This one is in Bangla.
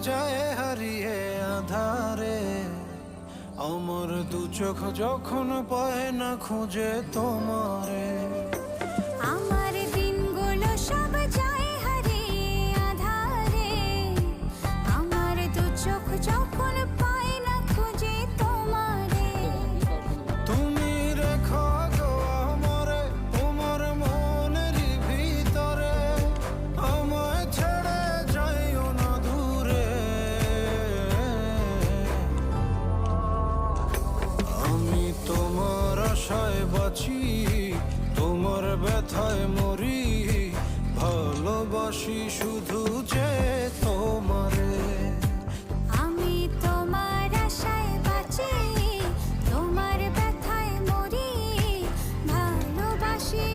যায় হারিয়ে আধারে। আমার দু চোখ যখন পায় না খুঁজে তোমারে। আমার দিনগুলো সব যায় হারিয়ে আধারে। আমার দু চোখ যখন পায় না খুঁজে তোমারে। তুমি রেখো গো আমারে তোমার মনেরই ভিতরে, আমায় ছেড়ে যাইও না দূরে। আমি তোমার আশায় বাঁচি, তোমার ব্যথায় মরি, ভালোবাসি শুধু